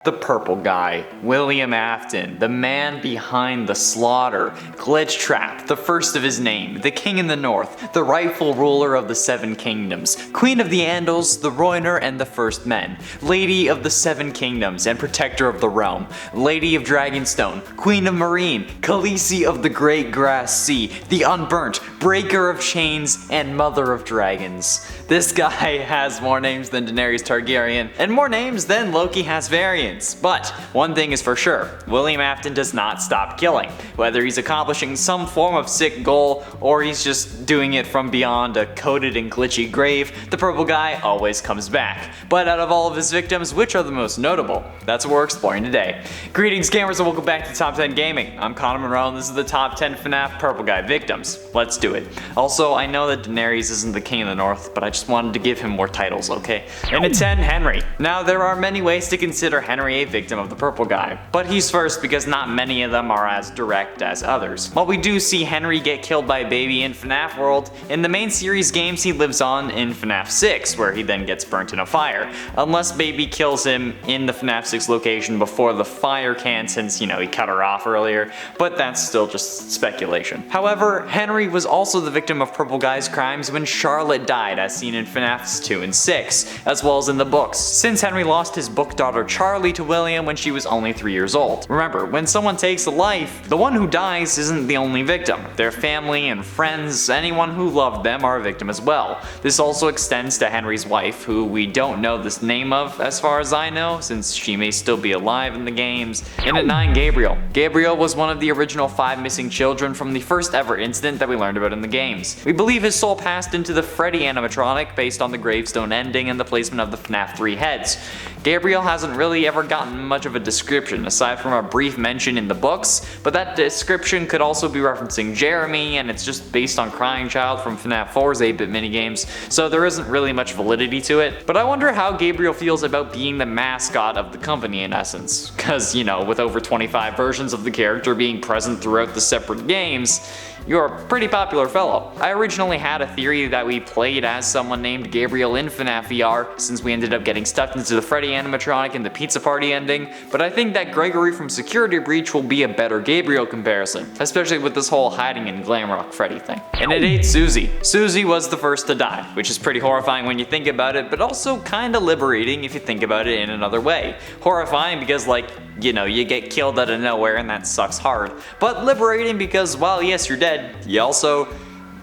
The Purple Guy, William Afton, the man behind the slaughter, Glitch Trap, the first of his name, the King in the North, the rightful ruler of the Seven Kingdoms, Queen of the Andals, the Roiner and the First Men, Lady of the Seven Kingdoms and Protector of the Realm, Lady of Dragonstone, Queen of Marine, Khaleesi of the Great Grass Sea, the Unburnt, Breaker of Chains, and Mother of Dragons. This guy has more names than Daenerys Targaryen, and more names than Loki has variants. But one thing is for sure, William Afton does not stop killing. Whether he's accomplishing some form of sick goal, or he's just doing it from beyond a coated and glitchy grave, the Purple Guy always comes back. But out of all of his victims, which are the most notable? That's what we're exploring today. Greetings gamers and welcome back to Top 10 Gaming. I'm Connor Monroe and this is the Top 10 FNAF Purple Guy Victims. Let's do it. Also, I know that Daenerys isn't the King of the North, but I just wanted to give him more titles, okay? And at 10, Henry. Now, there are many ways to consider Henry a victim of the Purple Guy, but he's first because not many of them are as direct as others. While we do see Henry get killed by a baby in FNAF World, in the main series games he lives on in FNAF 6, where he then gets burnt in a fire. Unless baby kills him in the FNAF 6 location before the fire can, since, you know, he cut her off earlier, but that's still just speculation. However, Henry was also the victim of Purple Guy's crimes when Charlotte died, as seen in FNAFs 2 and 6, as well as in the books, since Henry lost his book daughter Charlie to William when she was only 3 years old. Remember, when someone takes a life, the one who dies isn't the only victim. Their family and friends, anyone who loved them, are a victim as well. This also extends to Henry's wife, who we don't know the name of as far as I know, since she may still be alive in the games. And at 9, Gabriel. Gabriel was one of the original 5 missing children from the first ever incident that we learned about in the games. We believe his soul passed into the Freddy animatronic based on the gravestone ending and the placement of the FNAF 3 heads. Gabriel hasn't really ever gotten much of a description, aside from a brief mention in the books, but that description could also be referencing Jeremy, and it's just based on Crying Child from FNAF 4's 8-bit minigames, so there isn't really much validity to it. But I wonder how Gabriel feels about being the mascot of the company in essence, cause you know, with over 25 versions of the character being present throughout the separate games, you're a pretty popular fellow. I originally had a theory that we played as someone named Gabriel in FNAF VR, since we ended up getting stuffed into the Freddy animatronic in the pizza party ending, but I think that Gregory from Security Breach will be a better Gabriel comparison, especially with this whole hiding in Glamrock Freddy thing. And at 8, Susie. Susie was the first to die, which is pretty horrifying when you think about it, but also kinda liberating if you think about it in another way. Horrifying because, like, you know, you get killed out of nowhere and that sucks hard. But liberating because, while yes, you're dead, you also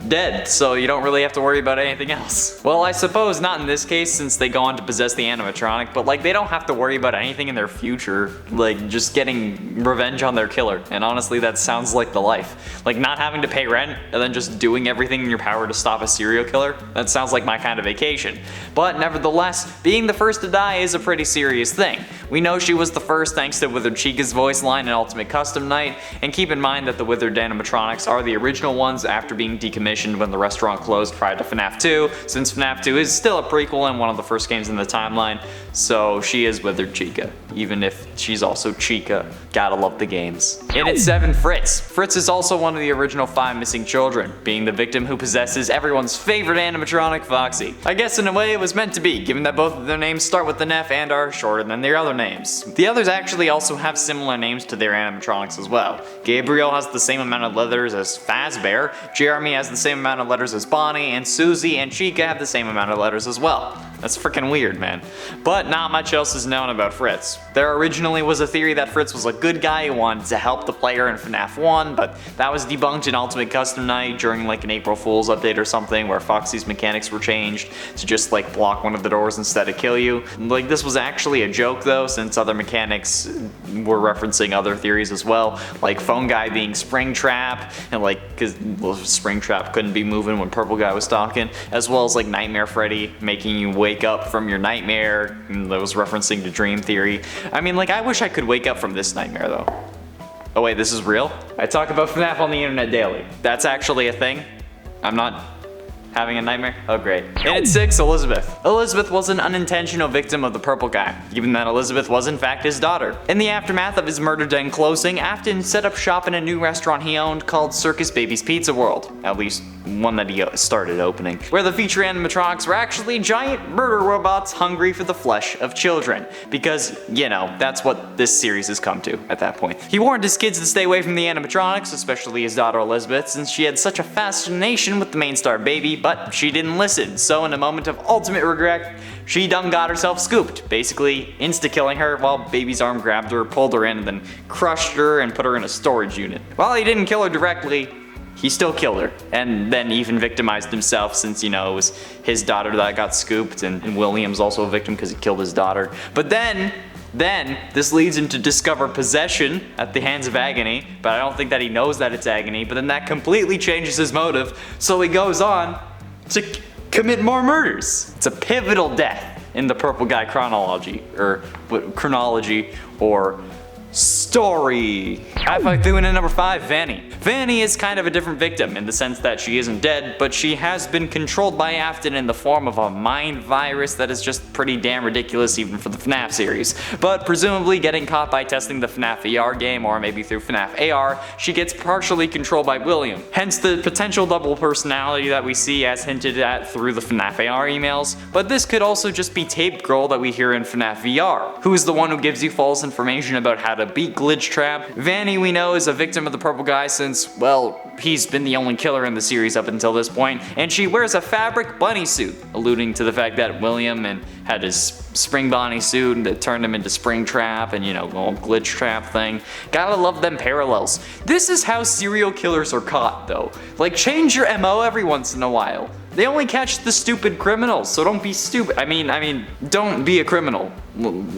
dead, so you don't really have to worry about anything else. Well, I suppose not in this case, since they go on to possess the animatronic, but like, they don't have to worry about anything in their future, like just getting revenge on their killer. And honestly, that sounds like the life. Like, not having to pay rent and then just doing everything in your power to stop a serial killer. That sounds like my kind of vacation. But nevertheless, being the first to die is a pretty serious thing. We know she was the first thanks to Withered Chica's voice line in Ultimate Custom Night, and keep in mind that the Withered animatronics are the original ones after being decommissioned when the restaurant closed prior to FNAF 2, since FNAF 2 is still a prequel and one of the first games in the timeline, so she is Withered Chica, even if she's also Chica. Gotta love the games. And at 7, Fritz. Fritz is also one of the original 5 missing children, being the victim who possesses everyone's favorite animatronic, Foxy. I guess in a way it was meant to be, given that both of their names start with an F and are shorter than their other names. The others actually also have similar names to their animatronics as well. Gabriel has the same amount of letters as Fazbear, Jeremy has the same amount of letters as Bonnie, and Susie and Chica have the same amount of letters as well. That's freaking weird, man. But not much else is known about Fritz. There originally was a theory that Fritz was a good guy who wanted to help the player in FNAF 1, but that was debunked in Ultimate Custom Night during like an April Fool's update or something, where Foxy's mechanics were changed to just like block one of the doors instead of kill you. Like, this was actually a joke though, since other mechanics were referencing other theories as well, like Phone Guy being Springtrap, and like, cause well, Springtrap couldn't be moving when Purple Guy was talking, as well as like Nightmare Freddy making you wake up from your nightmare, and that was referencing to Dream Theory. I mean, like, I wish I could wake up from this nightmare though. Oh wait, this is real? I talk about FNAF on the internet daily. That's actually a thing? I'm not having a nightmare? Oh great. And at 6, Elizabeth. Elizabeth was an unintentional victim of the Purple Guy, given that Elizabeth was in fact his daughter. In the aftermath of his murder den closing, Afton set up shop in a new restaurant he owned called Circus Baby's Pizza World. At least one that he started opening, where the feature animatronics were actually giant murder robots hungry for the flesh of children. Because, you know, that's what this series has come to at that point. He warned his kids to stay away from the animatronics, especially his daughter Elizabeth, since she had such a fascination with the main star baby, but she didn't listen. So in a moment of ultimate regret, she done got herself scooped, basically insta-killing her while baby's arm grabbed her, pulled her in, and then crushed her and put her in a storage unit. While he didn't kill her directly, he still killed her, and then even victimized himself since, you know, it was his daughter that got scooped, and William's also a victim because he killed his daughter. But then this leads him to discover possession at the hands of Agony, but I don't think that he knows that it's Agony, but then that completely changes his motive, so he goes on to commit more murders. It's a pivotal death in the Purple Guy chronology, or story. I fight through into number 5, Vanny. Vanny is kind of a different victim in the sense that she isn't dead, but she has been controlled by Afton in the form of a mind virus that is just pretty damn ridiculous even for the FNAF series. But presumably getting caught by testing the FNAF VR game, or maybe through FNAF AR, she gets partially controlled by William. Hence the potential double personality that we see as hinted at through the FNAF AR emails. But this could also just be Tape Girl that we hear in FNAF VR, who is the one who gives you false information about how to beat Glitch Trap. Vanny, we know, is a victim of the Purple Guy since, well, he's been the only killer in the series up until this point, and she wears a fabric bunny suit, alluding to the fact that William had his spring bunny suit that turned him into Spring Trap and, you know, the whole Glitch Trap thing. Gotta love them parallels. This is how serial killers are caught, though. Like, change your MO every once in a while. They only catch the stupid criminals, so don't be stupid. I mean, don't be a criminal.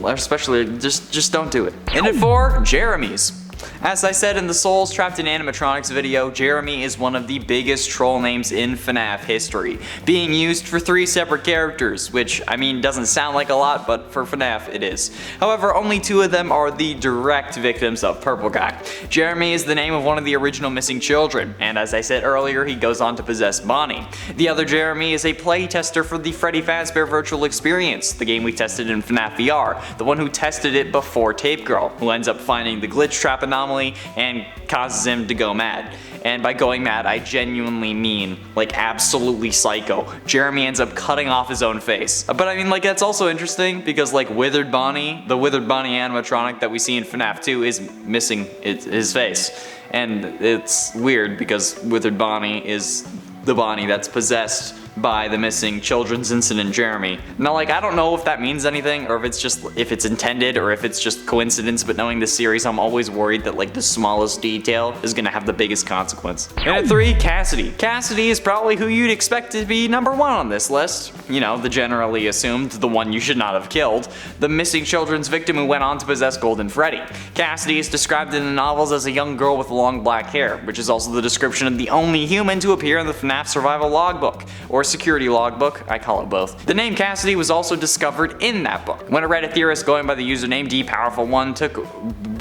Especially, just don't do it. And at 4, Jeremy's. As I said in the Souls Trapped in Animatronics video, Jeremy is one of the biggest troll names in FNAF history, being used for 3 separate characters, which, I mean, doesn't sound like a lot, but for FNAF it is. However, only 2 of them are the direct victims of Purple Guy. Jeremy is the name of one of the original missing children, and as I said earlier, he goes on to possess Bonnie. The other Jeremy is a playtester for the Freddy Fazbear Virtual Experience, the game we tested in FNAF VR, the one who tested it before Tape Girl, who ends up finding the Glitch Trap anomaly and causes him to go mad. And by going mad, I genuinely mean, like, absolutely psycho. Jeremy ends up cutting off his own face. But I mean, like, that's also interesting because, like, Withered Bonnie, the Withered Bonnie animatronic that we see in FNAF 2 is missing his face. And it's weird because Withered Bonnie is the Bonnie that's possessed by the missing children's incident Jeremy. Now, like, I don't know if that means anything or if it's intended or if it's just coincidence, but knowing this series, I'm always worried that, like, the smallest detail is gonna have the biggest consequence. And at 3, Cassidy. Cassidy is probably who you'd expect to be number 1 on this list. You know, the generally assumed, the one you should not have killed. The missing children's victim who went on to possess Golden Freddy. Cassidy is described in the novels as a young girl with long black hair, which is also the description of the only human to appear in the FNAF survival logbook, or security logbook, I call it both. The name Cassidy was also discovered in that book, when a Reddit theorist going by the username DPowerful1 took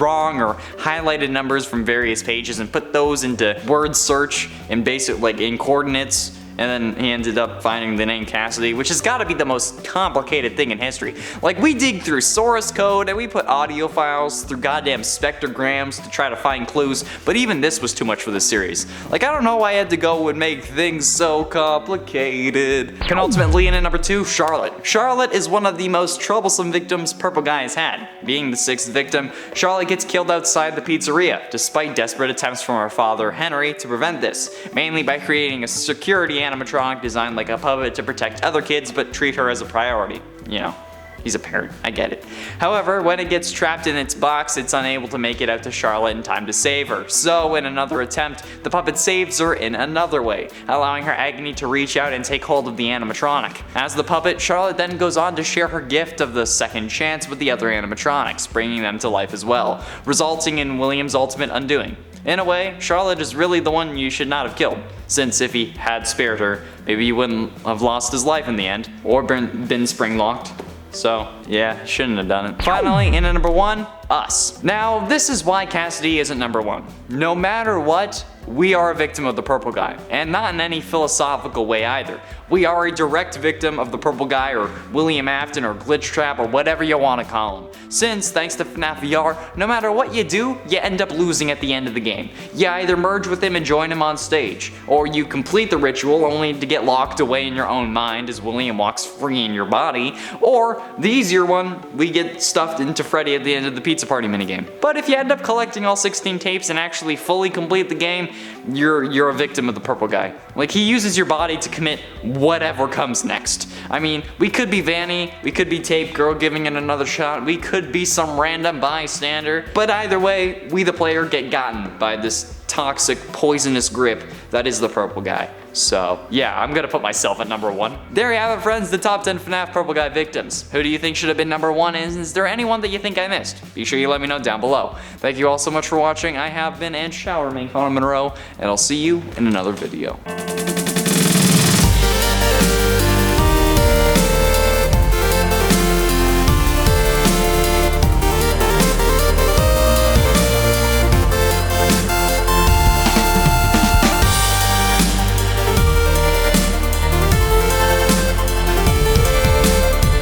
wrong or highlighted numbers from various pages and put those into word search and basic, like, in coordinates, and then he ended up finding the name Cassidy, which has got to be the most complicated thing in history. Like, we dig through source code and we put audio files through goddamn spectrograms to try to find clues, but even this was too much for this series. Like, I don't know why I had to go and make things so complicated. Penultimately, in at number 2, Charlotte. Charlotte is one of the most troublesome victims Purple Guy has had. Being the 6th victim, Charlotte gets killed outside the pizzeria, despite desperate attempts from her father, Henry, to prevent this, mainly by creating a security animatronic designed like a puppet to protect other kids but treat her as a priority. You know, he's a parent, I get it. However, when it gets trapped in its box, it's unable to make it out to Charlotte in time to save her. So, in another attempt, the puppet saves her in another way, allowing her Agony to reach out and take hold of the animatronic. As the puppet, Charlotte then goes on to share her gift of the second chance with the other animatronics, bringing them to life as well, resulting in William's ultimate undoing. In a way, Charlotte is really the one you should not have killed, since if he had spared her, maybe he wouldn't have lost his life in the end, or been spring-locked. So, yeah, shouldn't have done it. Finally, in at number 1, us. Now, this is why Cassidy isn't number 1. No matter what, we are a victim of the Purple Guy, and not in any philosophical way either. We are a direct victim of the Purple Guy, or William Afton, or Glitch Trap, or whatever you want to call him. Since, thanks to FNAF VR, no matter what you do, you end up losing at the end of the game. You either merge with him and join him on stage, or you complete the ritual only to get locked away in your own mind as William walks free in your body, or the easier one, we get stuffed into Freddy at the end of the pizza party minigame. But if you end up collecting all 16 tapes and actually fully complete the game, you're a victim of the Purple Guy. Like, he uses your body to commit whatever comes next. I mean, we could be Vanny, we could be Tape Girl giving it another shot, we could be some random bystander, but either way, we the player get gotten by this toxic, poisonous grip that is the Purple Guy. So, yeah, I'm gonna put myself at number 1. There you have it, friends, the top 10 FNAF Purple Guy victims. Who do you think should have been number 1, and is there anyone that you think I missed? Be sure you let me know down below. Thank you all so much for watching. I have been and shall remain Connor Monroe, and I'll see you in another video.